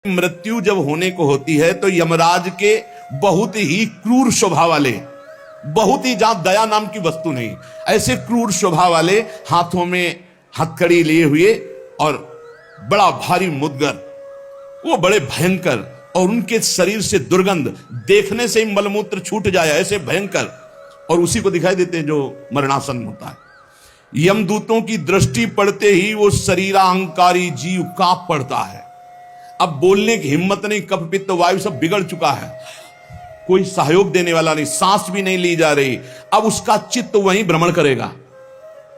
मृत्यु जब होने को होती है तो यमराज के बहुत ही क्रूर स्वभाव वाले, बहुत ही जहां दया नाम की वस्तु नहीं, ऐसे क्रूर स्वभाव वाले हाथों में हथकड़ी लिए हुए और बड़ा भारी मुदगर, वो बड़े भयंकर, और उनके शरीर से दुर्गंध देखने से ही मलमूत्र छूट जाए ऐसे भयंकर, और उसी को दिखाई देते हैं जो मरणासन होता है। यमदूतों की दृष्टि पड़ते ही वो शरीराहंकारी जीव कांप पड़ता है। अब बोलने की हिम्मत नहीं, कफ पित्त वायु सब बिगड़ चुका है, कोई सहयोग देने वाला नहीं, सांस भी नहीं ली जा रही। अब उसका चित्त वहीं भ्रमण करेगा,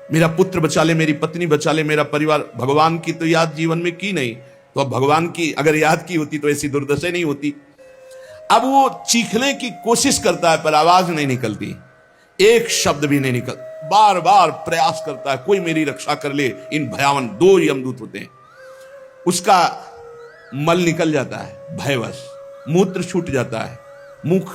मेरा पुत्र बचा ले, मेरी पत्नी बचा ले, मेरा परिवार। भगवान की तो याद जीवन में की नहीं, तो अब भगवान की अगर याद की होती तो ऐसी दुर्दशा नहीं होती। अब वो चीखने की कोशिश करता है पर आवाज नहीं निकलती, एक शब्द भी नहीं निकल, बार बार प्रयास करता है कोई मेरी रक्षा कर ले। इन भयावन दो यमदूत होते हैं, उसका मल निकल जाता है भयवश, मूत्र छूट जाता है, मुख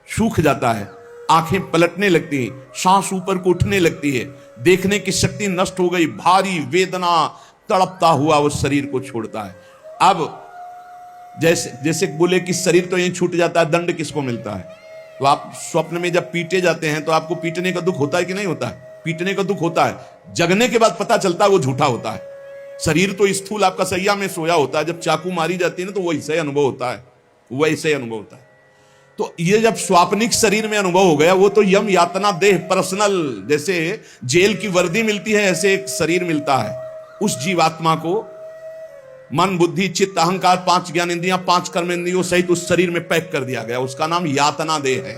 सूख जाता है, आंखें पलटने लगती हैं, सांस ऊपर को उठने लगती है, देखने की शक्ति नष्ट हो गई, भारी वेदना तड़पता हुआ वो शरीर को छोड़ता है। अब जैसे जैसे बोले कि शरीर तो यहीं छूट जाता है, दंड किसको मिलता है? तो आप स्वप्न में जब पीटे जाते हैं तो आपको पीटने का दुख होता है कि नहीं होता है? पीटने का दुख होता है, जगने के बाद पता चलता है वो झूठा होता है। शरीर तो स्थूल आपका सैया में सोया होता है, जब चाकू मारी जाती है ना तो वैसे अनुभव होता है, वैसे अनुभव होता है। तो ये जब स्वाप्निक शरीर में अनुभव हो गया, वो तो यम यातना देह पर्सनल, जैसे जेल की वर्दी मिलती है ऐसे एक शरीर मिलता है उस जीवात्मा को। मन बुद्धि चित्त अहंकार, 5 ज्ञान इंद्रियां, 5 कर्मेंद्रियों सहित उस शरीर में पैक कर दिया गया, उसका नाम यातना देह है।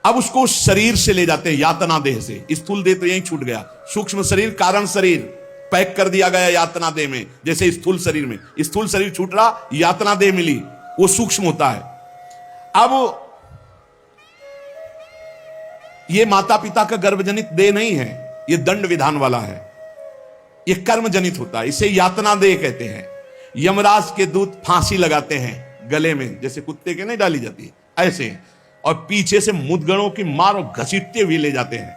अब उसको उस शरीर से ले जाते हैं यातना देह से, स्थूल देह तो यहीं छूट गया, सूक्ष्म शरीर कारण शरीर पैक कर दिया गया यातना देह में। जैसे स्थूल शरीर में स्थूल शरीर छूट रहा, यातना देह मिली, वो सूक्ष्म होता है। अब ये माता पिता का गर्भजनित देह नहीं है, ये दंड विधान वाला है, ये कर्म जनित होता है, इसे यातना देह कहते हैं। यमराज के दूत फांसी लगाते हैं गले में, जैसे कुत्ते के नहीं डाली जाती है ऐसे, और पीछे से मुदगरों की मार और घसीटते हुए ले जाते हैं।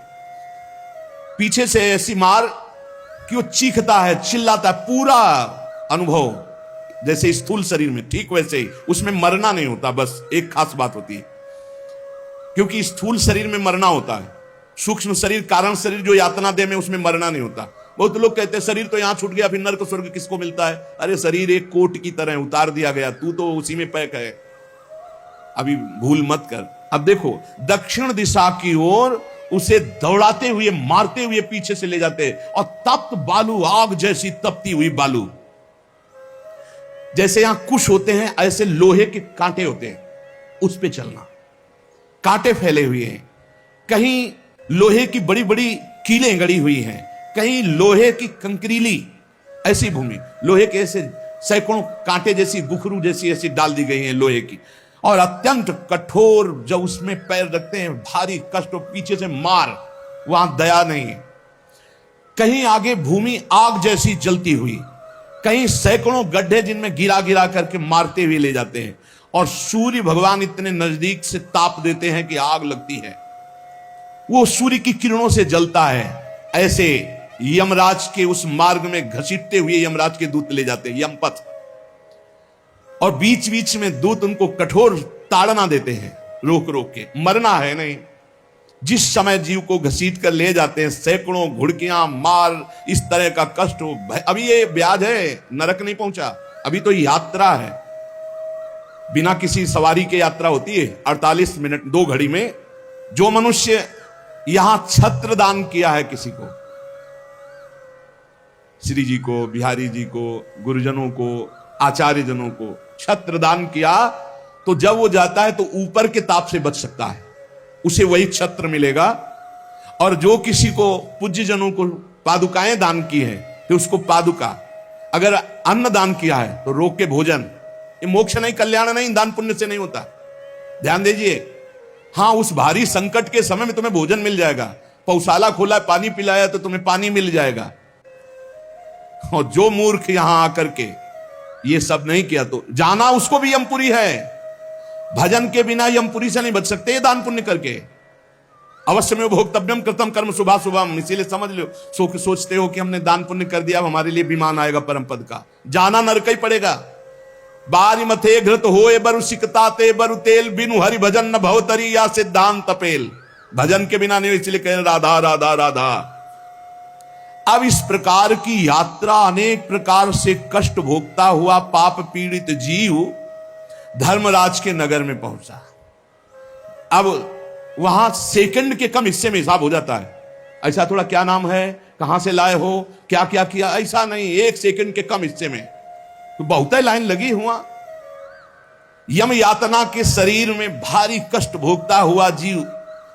पीछे से ऐसी मार कि वो चीखता है, चिल्लाता है, पूरा अनुभव जैसे स्थूल शरीर में, ठीक वैसे ही उसमें मरना नहीं होता। बस एक खास बात होती है, क्योंकि स्थूल शरीर में मरना होता है, सूक्ष्म शरीर कारण शरीर जो यातना देह में उसमें मरना नहीं होता। बहुत लोग कहते हैं शरीर तो यहां छूट गया, फिर नरक स्वर्ग किसको मिलता है? अरे शरीर एक कोट की तरह उतार दिया गया, तू तो उसी में पैक है, अभी भूल मत कर। अब देखो दक्षिण दिशा की ओर उसे दौड़ाते हुए मारते हुए पीछे से ले जाते हैं, और तप्त बालू, आग जैसी तपती हुई बालू, जैसे यहां कुश होते हैं ऐसे लोहे के कांटे होते हैं, उस पे चलना, कांटे फैले हुए हैं, कहीं लोहे की बड़ी बड़ी कीलें गड़ी हुई हैं, कहीं लोहे की कंकरीली ऐसी भूमि, लोहे के ऐसे सैकड़ों कांटे जैसी गुखरू जैसी ऐसी डाल दी गई हैं लोहे की, और अत्यंत कठोर, जब उसमें पैर रखते हैं भारी कष्ट, पीछे से मार, वहां दया नहीं है। कहीं आगे भूमि आग जैसी जलती हुई, कहीं सैकड़ों गड्ढे जिनमें गिरा गिरा करके मारते हुए ले जाते हैं, और सूर्य भगवान इतने नजदीक से ताप देते हैं कि आग लगती है, वो सूर्य की किरणों से जलता है। ऐसे यमराज के उस मार्ग में घसीटते हुए यमराज के दूत ले जाते हैं, यमपथ, और बीच बीच में दूत उनको कठोर ताड़ना देते हैं, रोक रोक के, मरना है नहीं। जिस समय जीव को घसीट कर ले जाते हैं, सैकड़ों घुड़कियां मार, इस तरह का कष्ट हो। अभी ये ब्याज है, नरक नहीं पहुंचा, अभी तो यात्रा है, बिना किसी सवारी के यात्रा होती है 48 मिनट 2 घड़ी में। जो मनुष्य यहां छत्र दान किया है किसी को, श्री जी को, बिहारी जी को, गुरुजनों को, आचार्य जनों को छत्र दान किया, तो जब वो जाता है तो ऊपर के ताप से बच सकता है, उसे वही छत्र मिलेगा। और जो किसी को पूज्य जनों को पादुकाएं दान की है तो उसको पादुका, अगर अन्न दान किया है तो रोक के भोजन। ये मोक्ष नहीं, कल्याण नहीं, दान पुण्य से नहीं होता, ध्यान दीजिए। हाँ, उस भारी संकट के समय में तुम्हें भोजन मिल जाएगा, पौशाला खोला पानी पिलाया तो तुम्हें पानी मिल जाएगा। और जो मूर्ख यहां आकर के ये सब नहीं किया तो जाना उसको भी यमपुरी है। भजन के बिना यमपुरी से नहीं बच सकते, दान पुण्य करके। अवश्य में भोक्तव्यम कृतम कर्म शुभा शुभम, इसीलिए समझ लो, सोचते हो कि हमने दान पुण्य कर दिया, हमारे लिए विमान आएगा परम पद का, जाना नरक ही पड़ेगा। बारी मथे घृत होए बरु सिकता ते बरु तेल, बिनु हरि भजन न भवतरी या सिद्धांत पेल। भजन के बिना नहीं, इसलिए कह राधा राधा राधा। अब इस प्रकार की यात्रा, अनेक प्रकार से कष्ट भोगता हुआ पाप पीड़ित जीव धर्मराज के नगर में पहुंचा। अब वहां सेकंड के कम हिस्से में हिसाब हो जाता है। ऐसा थोड़ा क्या नाम है, कहां से लाए हो, क्या क्या किया, ऐसा नहीं, एक सेकंड के कम हिस्से में तो बहुत ही लाइन लगी हुआ। यम यातना के शरीर में भारी कष्ट भोगता हुआ जीव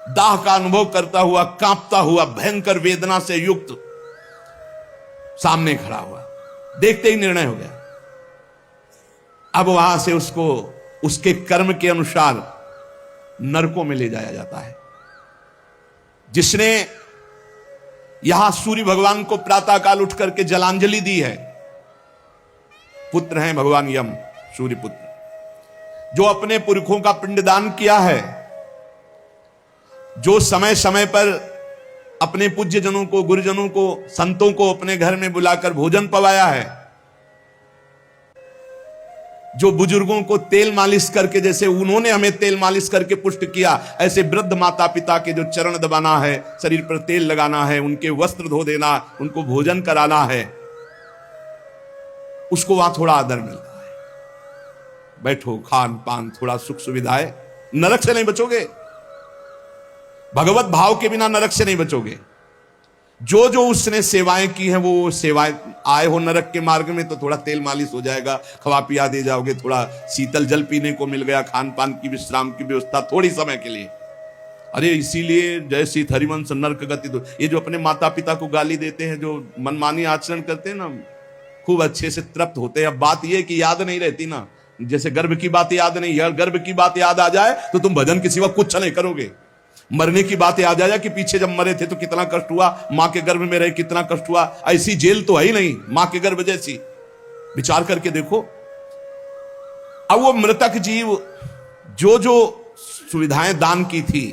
दाह का अनुभव करता हुआ, कांपता हुआ, भयंकर वेदना से युक्त सामने खड़ा हुआ। देखते ही निर्णय हो गया। अब वहां से उसको उसके कर्म के अनुसार नरकों में ले जाया जाता है। जिसने यहां सूर्य भगवान को प्रातःकाल उठ करके जलांजलि दी है, पुत्र हैं भगवान यम, सूर्य पुत्र, जो अपने पुरखों का पिंडदान किया है, जो समय समय पर अपने पूज्य जनों को, गुरुजनों को, संतों को अपने घर में बुलाकर भोजन पवाया है, जो बुजुर्गों को तेल मालिश करके, जैसे उन्होंने हमें तेल मालिश करके पुष्ट किया, ऐसे वृद्ध माता पिता के जो चरण दबाना है, शरीर पर तेल लगाना है, उनके वस्त्र धो देना, उनको भोजन कराना है, उसको वहां थोड़ा आदर मिलता है। बैठो, खान पान, थोड़ा सुख सुविधाएं। नरक से नहीं बचोगे, भगवत भाव के बिना नरक से नहीं बचोगे। जो जो उसने सेवाएं की हैं, वो सेवाएं, आए हो नरक के मार्ग में तो थोड़ा तेल मालिश हो जाएगा, खवा पिया दे जाओगे, थोड़ा शीतल जल पीने को मिल गया, खान पान की विश्राम की व्यवस्था थोड़ी समय के लिए। अरे इसीलिए जय श्री हरिवंश नरक गति दो। ये जो अपने माता पिता को गाली देते हैं, जो मनमानी आचरण करते हैं ना, खूब अच्छे से तृप्त होते हैं। अब बात यह कि याद नहीं रहती ना, जैसे गर्भ की बात याद नहीं, यार गर्भ की बात याद आ जाए तो तुम भजन के सिवा कुछ नहीं करोगे। मरने की बात याद आ जाए कि पीछे जब मरे थे तो कितना कष्ट हुआ, मां के गर्भ में रहे कितना कष्ट हुआ, ऐसी जेल तो है ही नहीं मां के गर्भ जैसी। विचार करके देखो। अब वो मृतक जीव जो जो सुविधाएं दान की थी,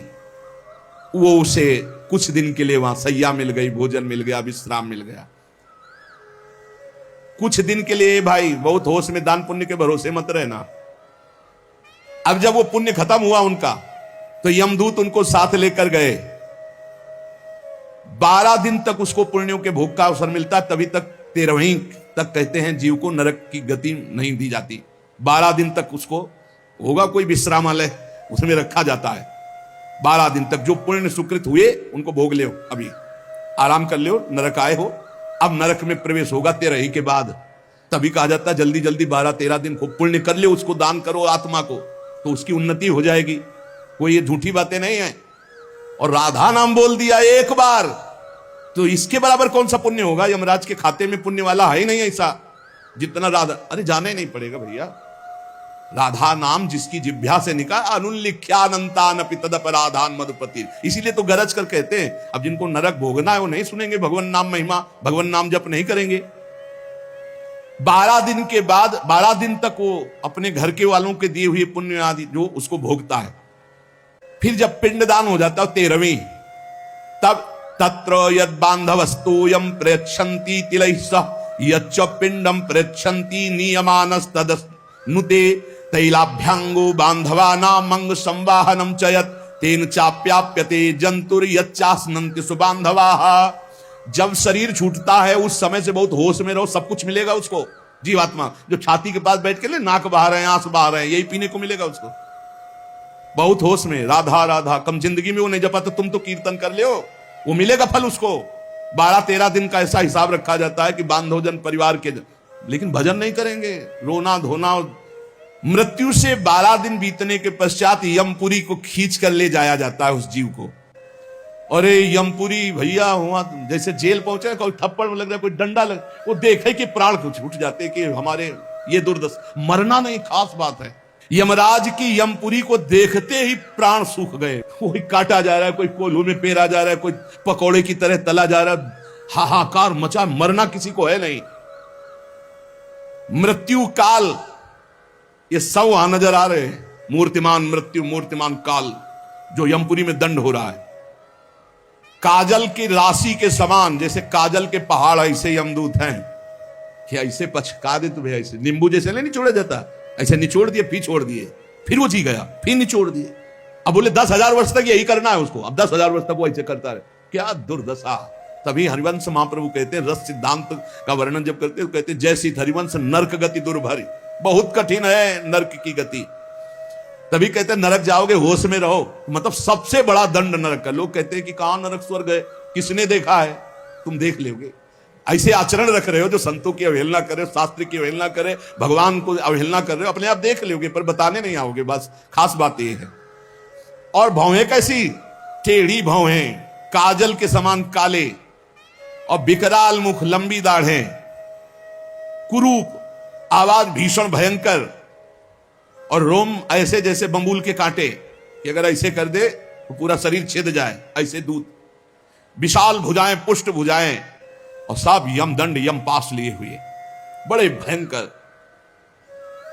वो उसे कुछ दिन के लिए वहां सैया मिल गई, भोजन मिल गया, विश्राम मिल गया। कुछ दिन के लिए भाई, बहुत होश में दान पुण्य के भरोसे मत रहना। अब जब वो पुण्य खत्म हुआ उनका, तो यमदूत उनको साथ लेकर गए। 12 दिन तक उसको पुण्यों के भोग का अवसर मिलता, तभी तक 13वीं तक कहते हैं जीव को नरक की गति नहीं दी जाती। 12 दिन तक उसको होगा कोई विश्रामालय, उसमें रखा जाता है। 12 दिन तक जो पुण्य सुकृत हुए उनको भोग ले, अभी आराम कर ले, नरक आए हो। अब नरक में प्रवेश होगा 13वीं के बाद। तभी कहा जाता है जल्दी जल्दी 12-13 दिन खूब पुण्य कर ले, उसको दान करो आत्मा को, तो उसकी उन्नति हो जाएगी। कोई ये झूठी बातें नहीं है। और राधा नाम बोल दिया एक बार तो इसके बराबर कौन सा पुण्य होगा। यमराज के खाते में पुण्य वाला है ही नहीं ऐसा जितना राधा। अरे जाना ही नहीं पड़ेगा भैया, राधा नाम जिसकी जिह्वा से निकाल, अनुल्लिख्यानंतान तदपराधान मधुपति। इसीलिए तो गरज कर कहते हैं, अब जिनको नरक भोगना है वो नहीं सुनेंगे भगवान नाम महिमा, भगवान नाम जप नहीं करेंगे। 12 दिन के बाद 12 दिन तक वो अपने घर के वालों के दिए हुए पुण्य आदि जो उसको भोगता है। फिर जब पिंडदान हो जाता है 13वीं, तब तत्र यद बांधवस्तोयम प्रेक्षन्ति तिलैः सह यच्च पिंडम प्रेक्षन्ति नियमानस्तदनुते तैलाभ्यांगो बांधवानां मंग संवाहनम च यत् तेन चाप्याप्यते जंतुर यच्चास्नन्ति सुबांधवाः। जब शरीर छूटता है उस समय से बहुत होश में रहो, सब कुछ मिलेगा उसको। जीवात्मा जो छाती के पास बैठ के ले नाक बहा रहे हैं, आंस बहा रहे हैं, यही पीने को मिलेगा उसको। बहुत होश में राधा राधा, कम जिंदगी में वो नहीं जपा तो तुम तो कीर्तन कर ले, वो मिलेगा फल उसको। 12-13 दिन का ऐसा हिसाब रखा जाता है कि बांधोजन परिवार के, लेकिन भजन नहीं करेंगे, रोना धोना। मृत्यु से 12 दिन बीतने के पश्चात यमपुरी को खींच कर ले जाया जाता है उस जीव को। अरे यमपुरी भैया हुआ जैसे जेल पहुंचे, कोई थप्पड़ लग रहा है, कोई डंडा लग, वो देखे कि प्राण छूट जाते कि हमारे ये दुर्दशा। मरना नहीं खास बात है, यमराज की यमपुरी को देखते ही प्राण सूख गए। कोई काटा जा रहा है, कोई कोल्हू में पेरा जा रहा है, कोई पकौड़े की तरह तला जा रहा है, हाहाकार मचा। मरना किसी को है नहीं। मृत्यु काल ये सब वहां नजर आ रहे हैं। मूर्तिमान मृत्यु, मूर्तिमान काल जो यमपुरी में दंड हो रहा है। काजल की राशि के समान, जैसे काजल के पहाड़ ऐसे यमदूत हैं कि ऐसे पचका दे तुम्हें, ऐसे नींबू जैसे नहीं छोड़ा जाता, ऐसे निचोड़ दिए, फिर छोड़ दिए, फिर वो जी गया, फिर निचोड़ दिए। अब बोले 10,000 वर्ष तक यही करना है उसको, अब 10,000 वर्ष तक वो ऐसे करता रहे। क्या दुर्दशा। तभी हरिवंश महाप्रभु कहते हैं, रस सिद्धांत का वर्णन जब करते हैं तो कहते हैं, जैसी हरिवंश नरक गति दुर्भरी, बहुत कठिन है नरक की गति। तभी कहते हैं नरक जाओगे होश में रहो, मतलब सबसे बड़ा दंड नरक का। लोग कहते हैं कि कहां नरक स्वर्ग है, किसने देखा है? तुम देख लोगे। ऐसे आचरण रख रहे हो जो संतों की अवहेलना करे, शास्त्र की अवहेलना करे, भगवान को अवहेलना कर रहे हो, अपने आप देख लोगे, पर बताने नहीं आओगे। बस खास बात यह है। और भौहें कैसी? टेढ़ी भौहें, काजल के समान काले, और विकराल मुख, लंबी दाढ़ें, कुरूप, आवाज भीषण भयंकर, और रोम ऐसे जैसे बंबूल के कांटे कि अगर ऐसे कर दे तो पूरा शरीर छिद जाए, ऐसे दूत। विशाल भुजाएं, पुष्ट भुजाएं, और सब यमदंड यम पास लिए हुए, बड़े भयंकर।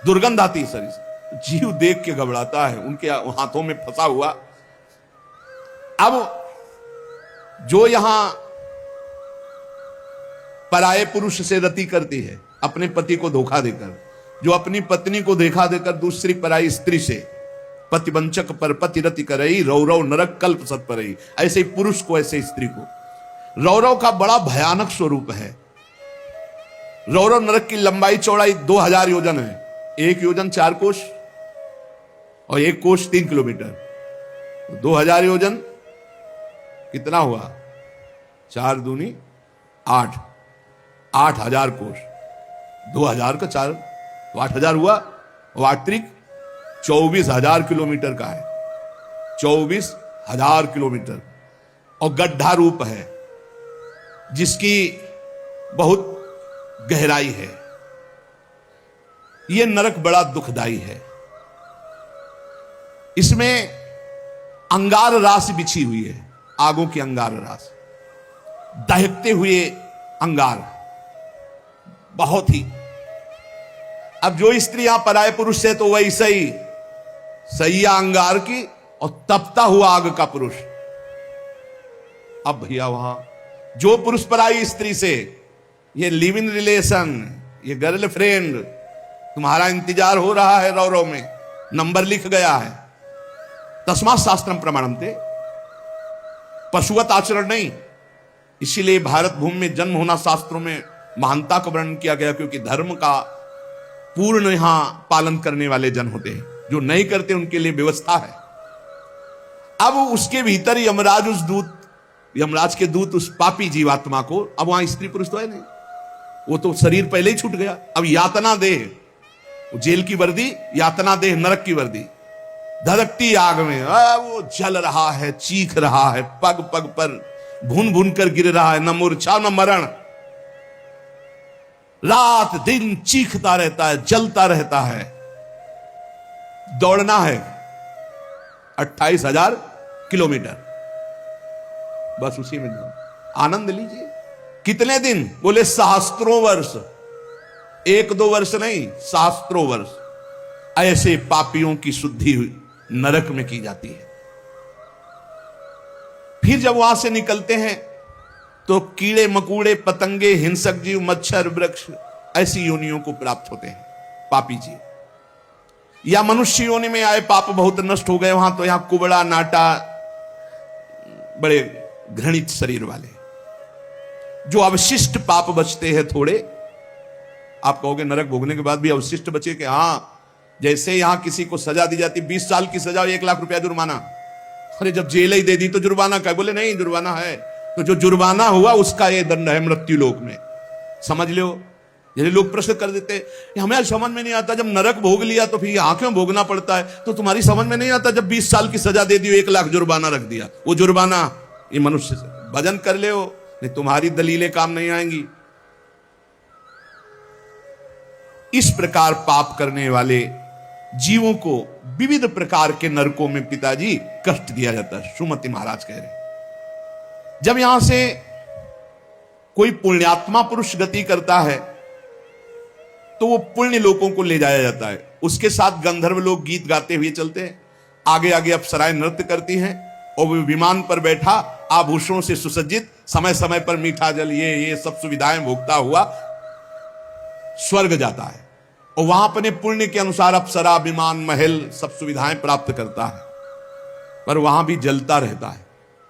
दुर्गंध आती शरीर से, जीव देख के घबराता है, उनके हाथों में फंसा हुआ। अब जो यहां पराये पुरुष से रति करती है, अपने पति को धोखा देकर, जो अपनी पत्नी को धोखा देकर दूसरी पराई स्त्री से पतिवंचक पर पति रति करई, रौरव नरक कल्प सत परई। ऐसे ही पुरुष को, ऐसे स्त्री को। रौरव का बड़ा भयानक स्वरूप है। रौरव नरक की लंबाई चौड़ाई 2000 योजन है। 1 योजन 4 कोश और 1 कोश 3 किलोमीटर। 2000 योजन कितना हुआ? 4 दूनी 8, 8000 कोश। 2000 का 4 तो 8000 हुआ, और 8 24,000 किलोमीटर का है। 24,000 किलोमीटर, और गड्ढा रूप है जिसकी बहुत गहराई है। यह नरक बड़ा दुखदाई है। इसमें अंगार राशि बिछी हुई है, आगों की अंगार राशि, दहकते हुए अंगार, बहुत ही। अब जो स्त्री यहां पराये पुरुष से, तो वैसे ही सैया अंगार की और तपता हुआ आग का पुरुष। अब भैया वहां जो पुरुष पराई स्त्री से, ये लिव इन रिलेशन, ये गर्लफ्रेंड, तुम्हारा इंतजार हो रहा है रौरव में, नंबर लिख गया है। तस्मात् शास्त्रम प्रमाणन्ते, पशुवत आचरण नहीं। इसीलिए भारत भूमि में जन्म होना शास्त्रों में महानता का वर्णन किया गया, क्योंकि धर्म का पूर्ण यहां पालन करने वाले जन होते हैं। जो नहीं करते उनके लिए व्यवस्था है। अब उसके भीतर यमराज, उस दूत, यमराज के दूत उस पापी जीवात्मा को, अब वहां स्त्री पुरुष तो है नहीं, वो तो शरीर पहले ही छूट गया। अब यातना देह, जेल की वर्दी, यातना देह नरक की वर्दी, धधकती आग में वो जल रहा है, चीख रहा है, पग पग पर भून भून कर गिर रहा है, न मूर्छा न मरण, रात दिन चीखता रहता है, जलता रहता है। दौड़ना है 28,000 किलोमीटर, बस उसी में आनंद लीजिए। कितने दिन? बोले सहस्त्रों वर्ष, 1-2 वर्ष नहीं, सहस्त्रों वर्ष। ऐसे पापियों की शुद्धि नरक में की जाती है। फिर जब वहां से निकलते हैं तो कीड़े मकूड़े, पतंगे, हिंसक जीव, मच्छर, वृक्ष, ऐसी योनियों को प्राप्त होते हैं पापी जीव। या मनुष्य योनि में आए, पाप बहुत नष्ट हो गए वहां, तो यहां कुबड़ा, नाटा, बड़े घृणित शरीर वाले, जो अवशिष्ट पाप बचते हैं थोड़े। आप कहोगे नरक भोगने के बाद भी अवशिष्ट बचे? कि हां, जैसे यहां किसी को सजा दी जाती, 20 साल की सजा, 1 लाख रुपया जुर्माना। अरे जब जेल ही दे दी तो जुर्माना का? बोले नहीं, जुर्माना है। तो जो जुर्माना हुआ उसका ये दंड है मृत्यु लोक में, समझ लो। यदि लोग प्रश्न कर देते, हमें समझ में नहीं आता, जब नरक भोग लिया तो फिर यहां क्यों भोगना पड़ता है? तो तुम्हारी समझ में नहीं आता, जब 20 साल की सजा दे दी, 1 लाख जुर्माना रख दिया, वो जुर्माना ये मनुष्य से भजन कर ले हो, नहीं तुम्हारी दलीलें काम नहीं आएंगी। इस प्रकार पाप करने वाले जीवों को विविध प्रकार के नरकों में पिताजी कष्ट दिया जाता है। सुमति महाराज कह रहे, जब यहां से कोई पुण्यात्मा पुरुष गति करता है तो वो पुण्य लोकों को ले जाया जाता है। उसके साथ गंधर्व लोग गीत गाते हुए चलते हैं, आगे आगे अप्सराएं नृत्य करती हैं, और वो विमान पर बैठा, आभूषणों से सुसज्जित, समय समय पर मीठा जल, ये सब सुविधाएं भोगता हुआ स्वर्ग जाता है। और वहां अपने पुण्य के अनुसार अप्सरा, विमान, महल सब सुविधाएं प्राप्त करता है, पर वहां भी जलता रहता है,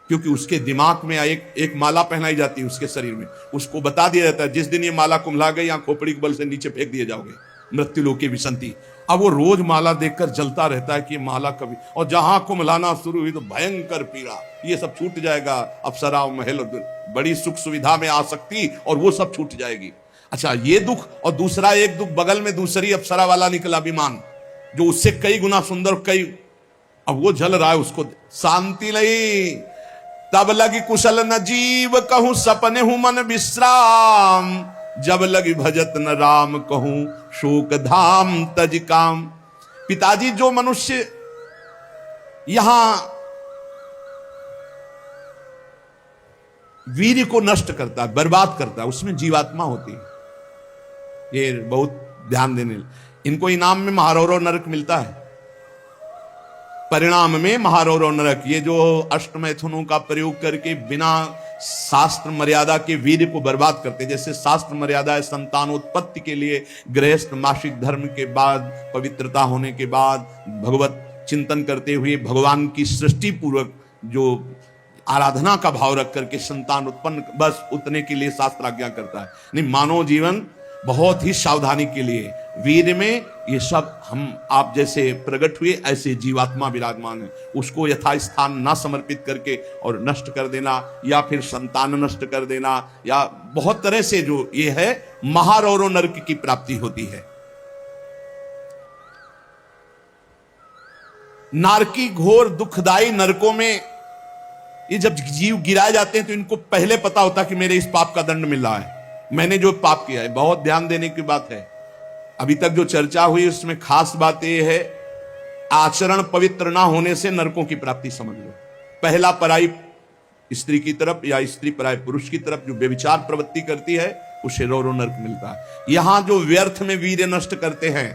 क्योंकि उसके दिमाग में एक माला पहनाई जाती है उसके शरीर में, उसको बता दिया जाता है जिस दिन ये माला कुम्हला गई या खोपड़ी के बल से नीचे फेंक दिए जाओगे, मृत्यु लोक की विसंति। अब वो रोज माला देखकर जलता रहता है कि माला कभी, और जहां कुम्हलाना शुरू हुई तो भयंकर पीड़ा, ये सब छूट जाएगा, अप्सरा, महल, बड़ी सुख सुविधा में आ सकती, और वो सब छूट जाएगी। अच्छा, ये दुख, और दूसरा एक दुख बगल में दूसरी अप्सरा वाला निकला विमान, जो उससे कई गुना सुंदर, कई, अब वो जल रहा है, उसको शांति नहीं। तब लगी कुशल न जीव कहूं, सपने हूं मन विश्राम, जब लगी भजत न राम कहूं, शोक धाम तज काम। पिताजी, जो मनुष्य यहां वीर को नष्ट करता है, बर्बाद करता है, उसमें जीवात्मा होती है, ये बहुत ध्यान देने। इनको इनाम में महारौरव नरक मिलता है, परिणाम में महारौरव नरक। ये जो अष्टमैथुनों का प्रयोग करके बिना शास्त्र मर्यादा के वीर को बर्बाद करते, जैसे शास्त्र मर्यादा है संतानोत्पत्ति के लिए, गृहस्थ मासिक धर्म के बाद, पवित्रता होने के बाद, भगवत चिंतन करते हुए भगवान की सृष्टि पूर्वक जो आराधना का भाव रख करके संतान उत्पन्न, बस उतने के लिए शास्त्र आज्ञा करता है। नहीं, मानव जीवन बहुत ही सावधानी के लिए, वीर में ये सब हम आप जैसे प्रकट हुए ऐसे जीवात्मा विराजमान है, उसको यथास्थान ना समर्पित करके और नष्ट कर देना, या फिर संतान नष्ट कर देना, या बहुत तरह से जो ये है, महारौरव नरक की प्राप्ति होती है। नारकी घोर दुखदाई नरकों में ये जब जीव गिराए जाते हैं तो इनको पहले पता होता कि मेरे इस पाप का दंड मिल रहा है, मैंने जो पाप किया है। बहुत ध्यान देने की बात है, अभी तक जो चर्चा हुई उसमें खास बात यह है, आचरण पवित्र ना होने से नरकों की प्राप्ति समझ लो। पहला, पराई स्त्री की तरफ या स्त्री पराई पुरुष की तरफ जो व्यभिचार प्रवृत्ति करती है, उसे रौरव नरक मिलता है। यहां जो व्यर्थ में वीर्य नष्ट करते हैं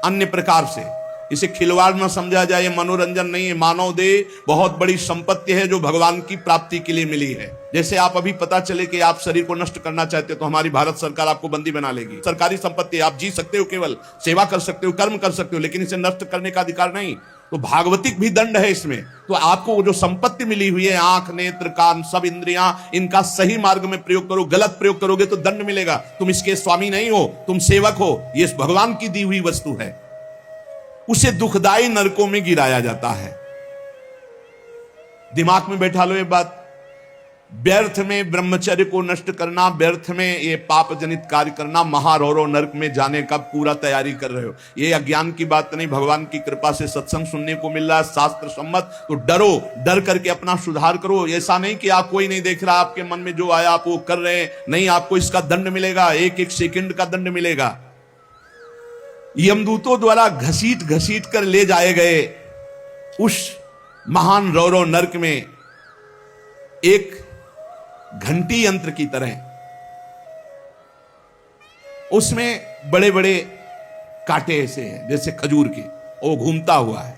अन्य प्रकार से, इसे खिलवाड़ न समझा जाए, मनोरंजन नहीं है। मानव देह बहुत बड़ी संपत्ति है जो भगवान की प्राप्ति के लिए मिली है। जैसे आप अभी पता चले कि आप शरीर को नष्ट करना चाहते हो तो हमारी भारत सरकार आपको बंदी बना लेगी। सरकारी संपत्ति, आप जी सकते हो, केवल सेवा कर सकते हो, कर्म कर सकते हो, लेकिन इसे नष्ट करने का अधिकार नहीं। तो भागवतिक भी दंड है इसमें। तो आपको जो संपत्ति मिली हुई है, आंख, नेत्र, कान, सब इंद्रियां, इनका सही मार्ग में प्रयोग करो। गलत प्रयोग करोगे तो दंड मिलेगा। तुम इसके स्वामी नहीं हो, तुम सेवक हो। ये भगवान की दी हुई वस्तु है, उसे दुखदाई नरकों में गिराया जाता है। दिमाग में बैठा लो ये बात। व्यर्थ में ब्रह्मचर्य को नष्ट करना, व्यर्थ में ये पाप जनित कार्य करना, महारौरव नरक में जाने का पूरा तैयारी कर रहे हो। ये अज्ञान की बात नहीं, भगवान की कृपा से सत्संग सुनने को मिल रहा है, शास्त्र सम्मत। तो डरो, डर करके अपना सुधार करो। ऐसा नहीं कि आप कोई नहीं देख रहा, आपके मन में जो आया आप वो कर रहे हैं, नहीं, आपको इसका दंड मिलेगा, एक एक सेकंड का दंड मिलेगा। यमदूतों द्वारा घसीट घसीट कर ले जाए गए उस महान रौरव नरक में एक घंटी यंत्र की तरह, उसमें बड़े बड़े कांटे ऐसे हैं जैसे खजूर के, वो घूमता हुआ है।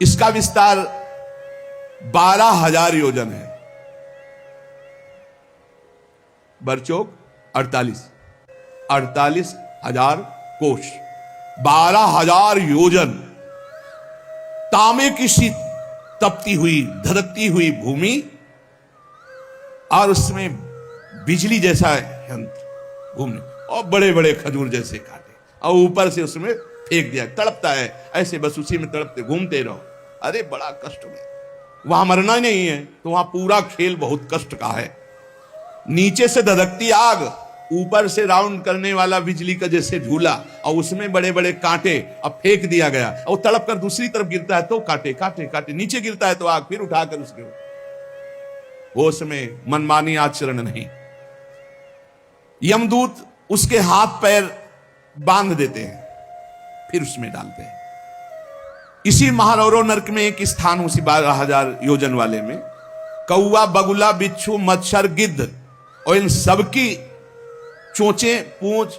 इसका विस्तार 12,000 योजन है। बरचौक 48,000 कोष, 12,000 योजन। तांबे की सी तपती हुई, धधकती हुई भूमि, और उसमें बिजली जैसा यंत्र घूमने, और बड़े बड़े खजूर जैसे कांटे, और ऊपर से उसमें फेंक दिया। तड़पता है ऐसे, बस उसी में तड़पते घूमते रहो। अरे बड़ा कष्ट में, वहां मरना नहीं है तो वहां पूरा खेल बहुत कष्ट का है। नीचे से धधकती आग, ऊपर से राउंड करने वाला बिजली का जैसे झूला, और उसमें बड़े बड़े कांटे। अब फेंक दिया गया और तड़प कर दूसरी तरफ गिरता है तो कांटे कांटे कांटे, नीचे गिरता है तो आग, फिर उठाकर उसके होश में मनमानी आचरण नहीं। यमदूत उसके हाथ पैर बांध देते हैं, फिर उसमें डालते हैं। इसी महारौरव नरक में एक स्थान, उसी 12,000 योजन वाले में, कौआ, बगुला, बिच्छू, मच्छर, गिद्ध, और इन सबकी चोंचे, पूंछ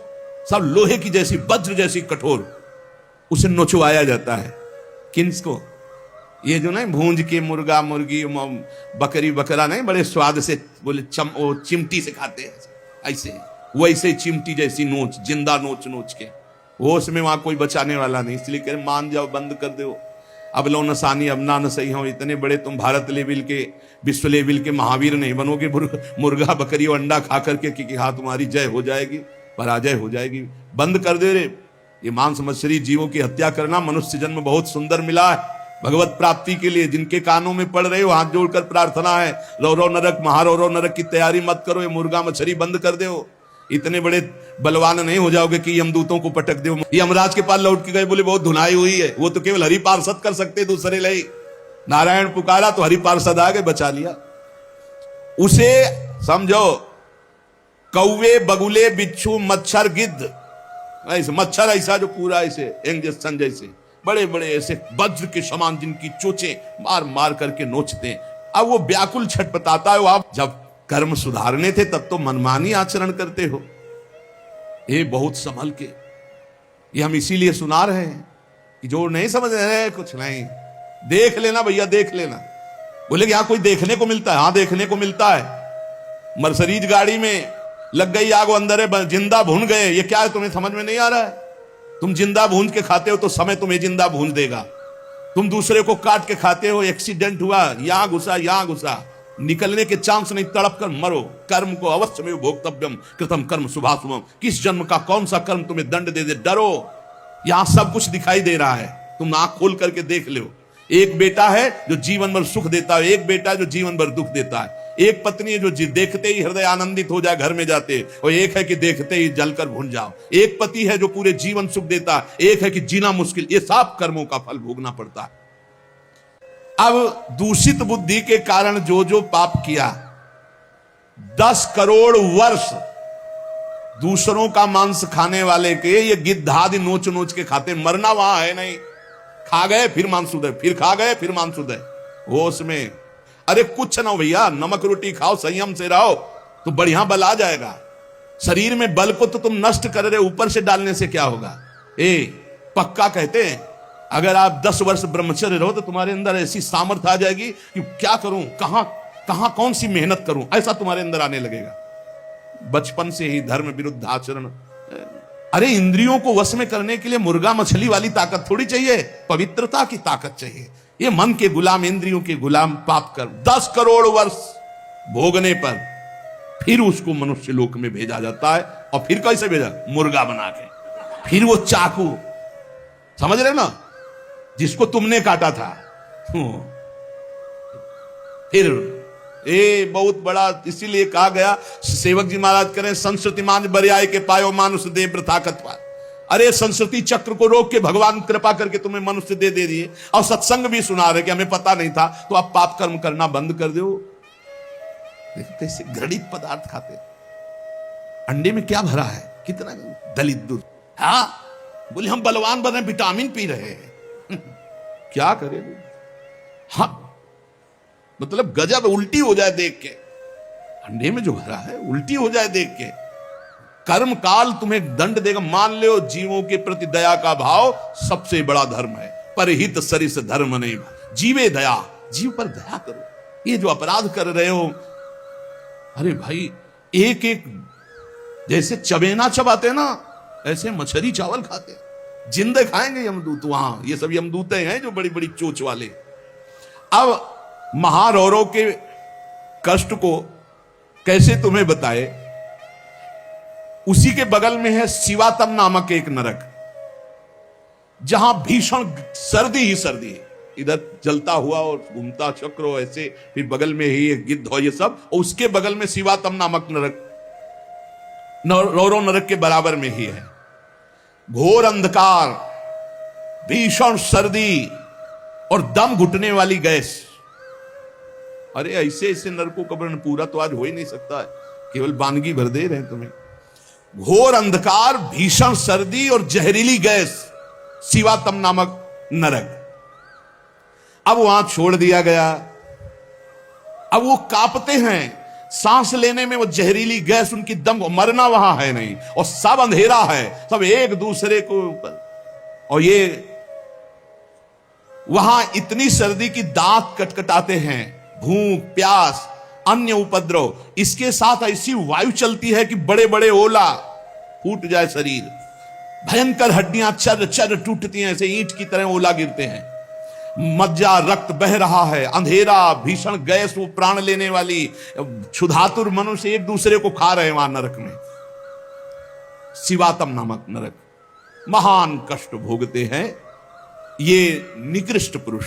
सब लोहे की जैसी, वज्र जैसी कठोर, उसे नोचवाया जाता है। किसको? ये जो नहीं भूंज के मुर्गा, मुर्गी, बकरी, बकरा नहीं, बड़े स्वाद से बोले चिमटी से खाते हैं ऐसे, वैसे चिमटी जैसी नोच, जिंदा नोच नोच के वो उसमें वहां कोई बचाने वाला नहीं, इसलिए कह रहे मान जाओ, बंद कर दो। अब लो नसानी अब ना न सही हो, इतने बड़े तुम भारत लेवल के, विश्व लेवल के महावीर नहीं बनोगे मुर्गा बकरी और अंडा खा करके कि हाँ तुम्हारी जय हो जाएगी, पराजय हो जाएगी। बंद कर दे रे। ये मांस मछली जीवों की हत्या करना, मनुष्य जन्म बहुत सुंदर मिला है भगवत प्राप्ति के लिए। जिनके कानों में पड़ रहे हो हाथ जोड़कर प्रार्थना है, रौरव नरक महारौरव नरक की तैयारी मत करो, ये मुर्गा मछली बंद कर दो। इतने बड़े बलवान नहीं हो जाओगे कि यमदूतों को पटक दो। यमराज के पास लौट के गए, बोले बहुत धुनाई हुई है, वो तो केवल हरि पार्षद कर सकते, दूसरे ले नारायण पुकारा तो हरि पार्षद आ गए, बचा लिया उसे। समझो, कौवे बगुले बिच्छू मच्छर गिद्ध, ऐसे मच्छर ऐसा जो पूरा ऐसे इंजेक्शन जैसे बड़े बड़े ऐसे वज्र के समान जिनकी चोंचे मार मार करके नोचते हैं। अब वो व्याकुल छटपटाता है, आप जब कर्म सुधारने थे तब तो मनमानी आचरण करते हो। ये बहुत संभल के, ये हम इसीलिए सुना रहे हैं कि जो नहीं समझ रहे कुछ नहीं, देख लेना भैया, देख लेना। बोले कि यहां कोई देखने को मिलता है? हाँ देखने को मिलता है। मर्सरीज गाड़ी में लग गई आग, अंदर है, जिंदा भून गए। ये क्या है तुम्हें समझ में नहीं आ रहा है? तुम जिंदा भून के खाते हो तो समय तुम्हें जिंदा भून देगा। तुम दूसरे को काट के खाते हो, एक्सीडेंट हुआ, यहां घुसा यहां घुसा, निकलने के चांस नहीं, तड़प कर मरो। कर्म को अवश्य में भोक्तव्यम कृतम कर्म शुभाशुभम। किस जन्म का कौन सा कर्म तुम्हें दंड दे दे, डरो। यहां सब कुछ दिखाई दे रहा है, तुम आंख खोल करके देख लो। एक बेटा है जो जीवन भर सुख देता है, एक बेटा है जो जीवन भर दुख देता है। एक पत्नी है जो देखते ही हृदय आनंदित हो जाए घर में जाते, और एक है कि देखते ही जलकर भून जाओ। एक पति है जो पूरे जीवन सुख देता है, एक है कि जीना मुश्किल। ये सब कर्मों का फल भोगना पड़ता है। अब दूषित बुद्धि के कारण जो जो पाप किया, 10 करोड़ वर्ष दूसरों का मांस खाने वाले के ये गिद्धादि नोच नोच के खाते, मरना वहां है नहीं। खा गए फिर मांसुदय, फिर खा गए फिर मांसुदय, होश में। अरे कुछ ना भैया, नमक रोटी खाओ, संयम से रहो तो बढ़िया बल आ जाएगा। शरीर में बल को तो तुम नष्ट कर रहे, ऊपर से डालने से क्या होगा? पक्का कहते हैं अगर आप 10 वर्ष ब्रह्मचर्य रहो तो तुम्हारे अंदर ऐसी सामर्थ्य आ जाएगी कि क्या करूं, कहां कौन सी मेहनत करूं, ऐसा तुम्हारे अंदर आने लगेगा। बचपन से ही धर्म विरुद्ध आचरण। अरे इंद्रियों को वश में करने के लिए मुर्गा मछली वाली ताकत थोड़ी चाहिए, पवित्रता की ताकत चाहिए। ये मन के गुलाम, इंद्रियों के गुलाम पाप कर 10 करोड़ वर्ष भोगने पर फिर उसको मनुष्य लोक में भेजा जाता है। और फिर कैसे भेजा? मुर्गा बना के। फिर वो चाकू, समझ रहे ना, जिसको तुमने काटा था, फिर बहुत बड़ा। इसीलिए कहा गया, सेवक जी महाराज करें, संस्कृति मान बरियाय के पायो मानुष दे वृथाकत्वा। अरे संस्कृति चक्र को रोक के भगवान कृपा करके तुम्हें मनुष्य दे दिए, और सत्संग भी सुना रहे कि हमें पता नहीं था, तो आप पाप कर्म करना बंद कर दो। कैसे घृणित पदार्थ खाते, अंडे में क्या भरा है, कितना दलित दूध। हाँ बोले हम बलवान बन रहे, विटामिन पी रहे हैं। क्या करें? हाँ मतलब गजब, उल्टी हो जाए देख के। अंडे में जो भरा है उल्टी हो जाए देख के। कर्म काल तुम्हें दंड देगा। मान लो जीवों के प्रति दया का भाव सबसे बड़ा धर्म है। परहित सरिस धर्म नहीं, जीवे दया, जीव पर दया करो। ये जो अपराध कर रहे हो, अरे भाई एक एक जैसे चबेना चबाते ना, ऐसे मछली चावल खाते। जिंदे खाएंगे यमदूत वहां, ये सब यमदूते हैं जो बड़ी बड़ी चोच वाले। अब महारौरव के कष्ट को कैसे तुम्हें बताए। उसी के बगल में है शिवातम नामक एक नरक, जहां भीषण सर्दी ही सर्दी है। इधर जलता हुआ और घूमता चक्र ऐसे, फिर बगल में ही एक गिद्ध हो, ये सब। और उसके बगल में शिवातम नामक नरक, रौरव नरक के बराबर में ही है। घोर अंधकार, भीषण सर्दी और दम घुटने वाली गैस। अरे ऐसे ऐसे नरकों का वर्णन पूरा तो आज हो ही नहीं सकता है, केवल वानगी भर दे रहे हैं तुम्हें। घोर अंधकार, भीषण सर्दी और जहरीली गैस, शिवातम नामक नरक। अब वहां छोड़ दिया गया। अब वो कांपते हैं, सांस लेने में वो जहरीली गैस, उनकी दम, मरना वहां है नहीं, और सब अंधेरा है, सब एक दूसरे को ऊपर। और ये वहां इतनी सर्दी की दांत कटकटाते हैं, भूख प्यास अन्य उपद्रव, इसके साथ ऐसी वायु चलती है कि बड़े बड़े ओला, फूट जाए शरीर। भयंकर हड्डियां चर चर टूटती हैं, ऐसे ईंट की तरह ओला गिरते हैं, मज्जा रक्त बह रहा है, अंधेरा, भीषण गैस, वो प्राण लेने वाली, क्षुधातुर मनुष्य एक दूसरे को खा रहे हैं वहां नरक में। शिवातम नामक नरक, महान कष्ट भोगते हैं ये निकृष्ट पुरुष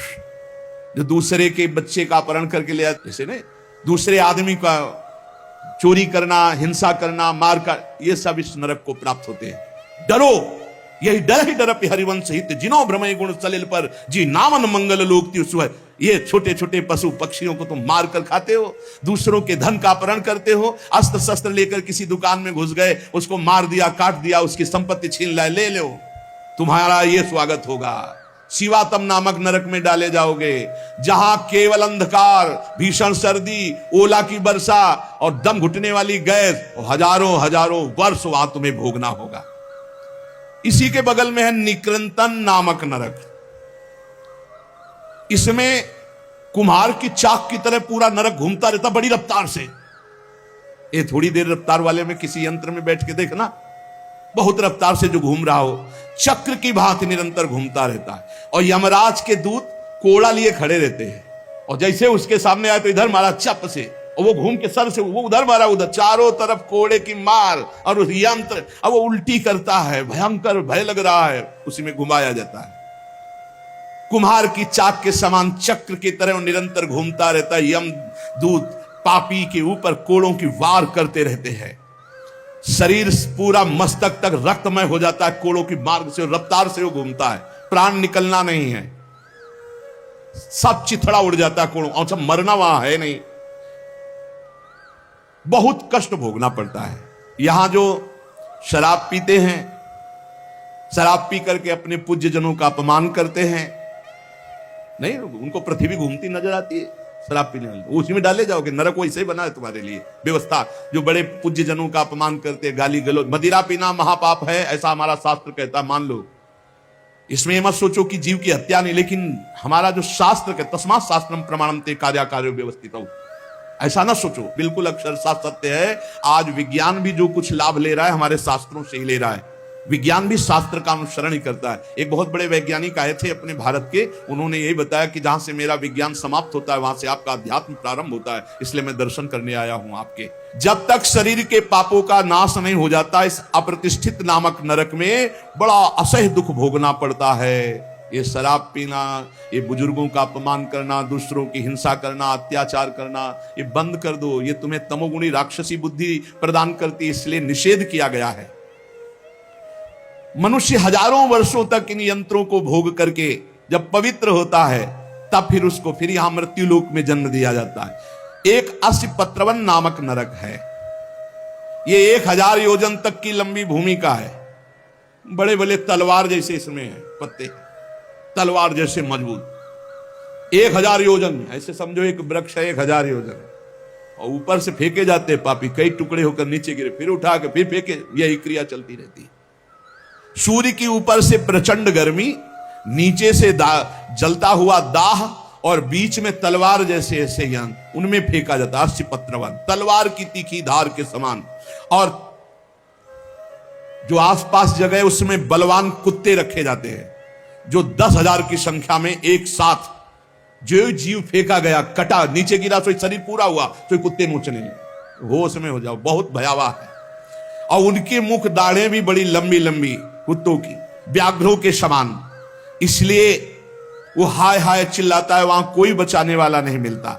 जो दूसरे के बच्चे का अपहरण करके ले जाते, जैसे ने दूसरे आदमी का चोरी करना, हिंसा करना, मार का, ये सब इस नरक को प्राप्त होते हैं। डरो, यही डर ही डर हरिवंश हित जिनो भ्रमय गुण सलिल पर जी नामन मंगल लोक त्युस्व। ये छोटे छोटे पशु पक्षियों को तुम मार कर खाते हो, दूसरों के धन का अपहरण करते हो, अस्त्र शस्त्र लेकर किसी दुकान में घुस गए, उसको मार दिया, काट दिया, उसकी संपत्ति छीन लाए, ले लो, तुम्हारा ये स्वागत होगा। शिवातम नामक नरक में डाले जाओगे, जहां केवल अंधकार, भीषण सर्दी, ओला की वर्षा और दम घुटने वाली गैस, हजारों हजारों वर्ष वहां तुम्हें भोगना होगा। इसी के बगल में है निकृंतन नामक नरक। इसमें कुम्हार की चाक की तरह पूरा नरक घूमता रहता बड़ी रफ्तार से। ये थोड़ी देर रफ्तार वाले में किसी यंत्र में बैठ के देखना, बहुत रफ्तार से जो घूम रहा हो, चक्र की भांति निरंतर घूमता रहता है। और यमराज के दूत कोड़ा लिए खड़े रहते हैं, और जैसे उसके सामने आए तो इधर मारा चप से, और वो घूम के सर से वो उधर मारा, उधर, चारों तरफ कोड़े की मार, और उस यंत्र अब वो उल्टी करता है, भयंकर भय लग रहा है, उसी में घुमाया जाता है। कुम्हार की चाक के समान चक्र की तरह निरंतर घूमता रहता है। यम दूत पापी के ऊपर कोड़ों की वार करते रहते हैं। शरीर पूरा मस्तक तक रक्तमय हो जाता है कोड़ों की मार्ग से, रफ्तार से वो घूमता है, प्राण निकलना नहीं है, सब चिथड़ा उड़ जाता है कोड़ों, और सब मरना वहां है नहीं, बहुत कष्ट भोगना पड़ता है। यहां जो शराब पीते हैं, शराब पी करके अपने पूज्य जनों का अपमान करते हैं, नहीं, उनको पृथ्वी घूमती नजर आती है शराब पीने वाले, उसी में डाले जाओगे। नरक वैसे ही बना है तुम्हारे लिए व्यवस्था। जो बड़े पूज्य जनों का अपमान करते हैं, गाली गलौज, मदिरा पीना महापाप है, ऐसा हमारा शास्त्र कहता है, मान लो। इसमें मत सोचो कि जीव की हत्या नहीं, लेकिन हमारा जो शास्त्र कहता, तस्मात् शास्त्रम प्रमाणन्ते कार्याकार्यो व्यवस्थितौ, ऐसा ना सोचो, बिल्कुल अक्षरशः सत्य है। आज विज्ञान भी जो कुछ लाभ ले रहा है हमारे शास्त्रों से ही ले रहा है। विज्ञान भी शास्त्र का अनुसरण ही करता है। एक बहुत बड़े वैज्ञानिक आए थे अपने भारत के, उन्होंने यही बताया कि जहां से मेरा विज्ञान समाप्त होता है वहां से आपका अध्यात्म प्रारंभ होता है, इसलिए मैं दर्शन करने आया हूं आपके। जब तक शरीर के पापों का नाश नहीं हो जाता, इस अप्रतिष्ठित नामक नरक में बड़ा असह्य दुख भोगना पड़ता है। ये शराब पीना, ये बुजुर्गों का अपमान करना, दूसरों की हिंसा करना, अत्याचार करना, ये बंद कर दो। ये तुम्हें तमोगुणी राक्षसी बुद्धि प्रदान करती है, इसलिए निषेध किया गया है। मनुष्य हजारों वर्षों तक इन यंत्रों को भोग करके जब पवित्र होता है, तब फिर उसको फिर यहां मृत्यु लोक में जन्म दिया जाता है। एक अस्पत्रवन नामक नरक है। ये 1000 योजन तक की लंबी भूमिका है। बड़े बड़े तलवार जैसे इसमें है पत्ते, तलवार जैसे मजबूत। 1000 योजन, ऐसे समझो एक वृक्ष है 1000 योजन, और ऊपर से फेंके जाते हैं पापी, कई टुकड़े होकर नीचे गिरे, फिर उठा के फिर फेंके, यही क्रिया चलती रहती है। सूर्य की ऊपर से प्रचंड गर्मी, नीचे से जलता हुआ दाह, और बीच में तलवार जैसे ऐसे यंत्र, उनमें फेंका जाता है अस्पत्रवन, तलवार की तीखी धार के समान। और जो आसपास जगह है उसमें बलवान कुत्ते रखे जाते हैं, जो 10,000 की संख्या में एक साथ, जो जीव फेंका गया, कटा, नीचे गिरा तो शरीर पूरा हुआ तो कुत्ते नोचने लगे। होश में हो जाओ, बहुत भयावह है। और उनकी मुख दाढ़ें भी बड़ी लंबी लंबी कुत्तों की, व्याघ्रों के समान, इसलिए वो हाय हाय चिल्लाता है, वहां कोई बचाने वाला नहीं मिलता।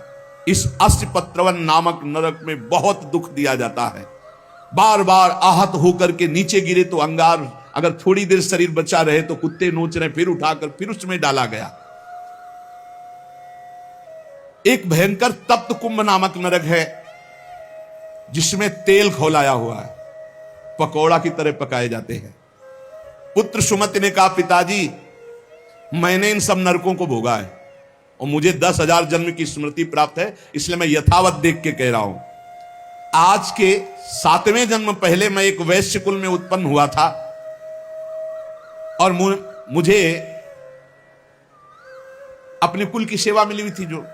इस अस्पत्रवन नामक नरक में बहुत दुख दिया जाता है। बार बार आहत होकर के नीचे गिरे तो अंगार, अगर थोड़ी देर शरीर बचा रहे तो कुत्ते नोच रहे, फिर उठाकर फिर उसमें डाला गया। एक भयंकर तप्त कुंभ नामक नरक है, जिसमें तेल खौलाया हुआ है, पकौड़ा की तरह पकाए जाते हैं। पुत्र सुमति ने कहा, पिताजी मैंने इन सब नरकों को भोगा है और मुझे 10,000 जन्म की स्मृति प्राप्त है, इसलिए मैं यथावत देख के कह रहा हूं। आज के 7वें जन्म पहले मैं एक वैश्य कुल में उत्पन्न हुआ था, और मुझे अपने कुल की सेवा मिली हुई थी। जो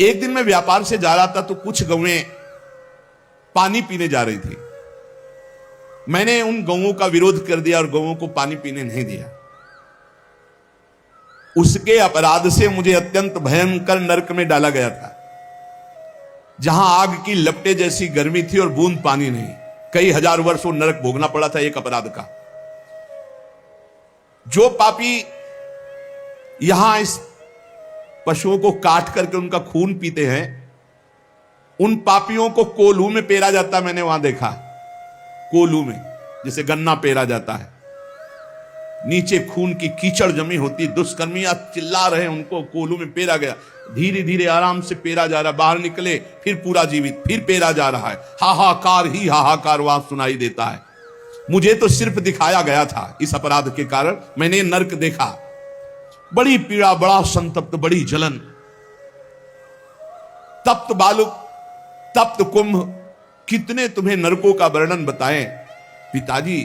एक दिन मैं व्यापार से जा रहा था तो कुछ गौएं पानी पीने जा रही थी, मैंने उन गौओं का विरोध कर दिया और गौओं को पानी पीने नहीं दिया। उसके अपराध से मुझे अत्यंत भयंकर नरक में डाला गया था, जहां आग की लपटे जैसी गर्मी थी और बूंद पानी नहीं। कई हजार वर्ष वो नरक भोगना पड़ा था एक अपराध का। जो पापी यहां इस पशुओं को काट करके उनका खून पीते हैं, उन पापियों को कोल्हू में पेरा जाता। मैंने वहां देखा, कोल्हू में जैसे गन्ना पेरा जाता है, नीचे खून की कीचड़ जमी होती। दुष्कर्मियां चिल्ला रहे, उनको कोल्हू में पेरा गया। धीरे धीरे आराम से पेरा जा रहा, बाहर निकले फिर पूरा जीवित, फिर पेरा जा रहा है। हाहाकार ही हाहाकार वहां सुनाई देता है। मुझे तो सिर्फ दिखाया गया था, इस अपराध के कारण मैंने नरक देखा। बड़ी पीड़ा, बड़ा संतप्त, बड़ी जलन। तप्त बालुक, तप्त कुंभ, कितने तुम्हें नरकों का वर्णन बताएं। पिताजी,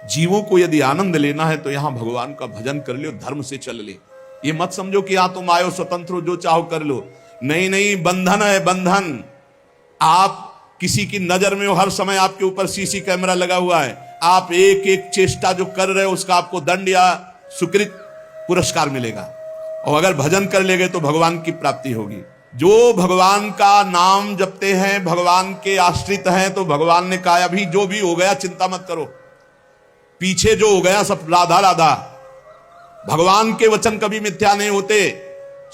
जीवों को यदि आनंद लेना है तो यहां भगवान का भजन कर लो, धर्म से चल ले। ये मत समझो कि यहां तुम आयो स्वतंत्र हो, जो चाहो कर लो। नहीं नहीं, बंधन है बंधन। आप किसी की नजर में हो, हर समय आपके ऊपर सीसी कैमरा लगा हुआ है। आप एक एक चेष्टा जो कर रहे हो उसका आपको दंड या सुकृत पुरस्कार मिलेगा। और अगर भजन कर लेंगे तो भगवान की प्राप्ति होगी। जो भगवान का नाम जपते हैं, भगवान के आश्रित हैं, तो भगवान ने कहा अभी जो भी हो गया चिंता मत करो, पीछे जो हो गया सब राधा राधा। भगवान के वचन कभी मिथ्या नहीं होते।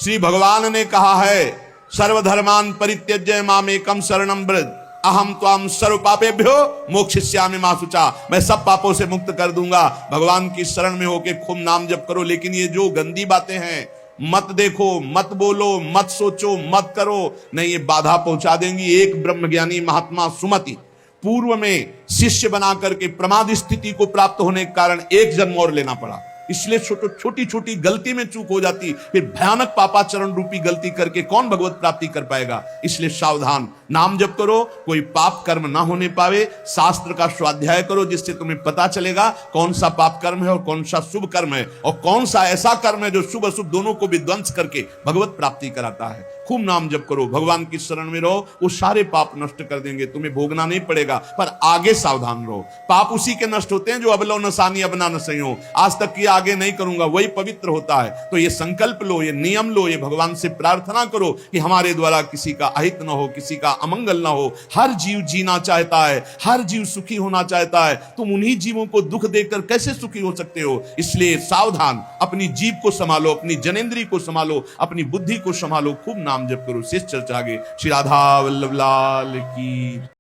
श्री भगवान ने कहा है, सर्वधर्मान परित्यज्य मामेकम शरणं व्रज, अहम त्वाम सर्व पापेभ्यो मोक्षयिष्यामि मा शुचा। मैं सब पापों से मुक्त कर दूंगा। भगवान की शरण में होके खूब नाम जप करो। लेकिन ये जो गंदी बातें हैं, मत देखो, मत बोलो, मत सोचो, मत करो, नहीं, ये बाधा पहुंचा देंगी। एक ब्रह्मज्ञानी महात्मा सुमति पूर्व में शिष्य बना करके प्रमाद स्थिति को प्राप्त होने के कारण एक जन्म और लेना पड़ा। इसलिए छोटी छोटी गलती में चूक हो जाती, फिर भयानक पापाचरण रूपी गलती करके कौन भगवत प्राप्ति कर पाएगा। इसलिए सावधान, नाम जप करो, कोई पाप कर्म ना होने पावे। शास्त्र का स्वाध्याय करो, जिससे तुम्हें पता चलेगा कौन सा पाप कर्म है और कौन सा शुभ कर्म है, और कौन सा ऐसा कर्म है जो शुभ अशुभ दोनों को विध्वंस करके भगवत प्राप्ति कराता है। खूब नाम जप करो, भगवान की शरण में रहो, वो सारे पाप नष्ट कर देंगे, तुम्हें भोगना नहीं पड़ेगा। पर आगे सावधान रहो, पाप उसी के नष्ट होते हैं जो अबलो नसानी अबना न सही हो। आज तक किया, आगे नहीं करूंगा, वही पवित्र होता है। तो ये संकल्प लो, ये नियम लो, ये भगवान से प्रार्थना करो कि हमारे द्वारा किसी का अहित न हो, किसी का अमंगल न हो। हर जीव जीना चाहता है, हर जीव सुखी होना चाहता है। तुम उन्हीं जीवों को दुख देकर कैसे सुखी हो सकते हो। इसलिए सावधान, अपनी जीव को संभालो, अपनी जनेंद्री को संभालो, अपनी बुद्धि को संभालो। खूब नाम जप करो। शेष चर्चा आगे। श्री राधा वल्लभ लाल की।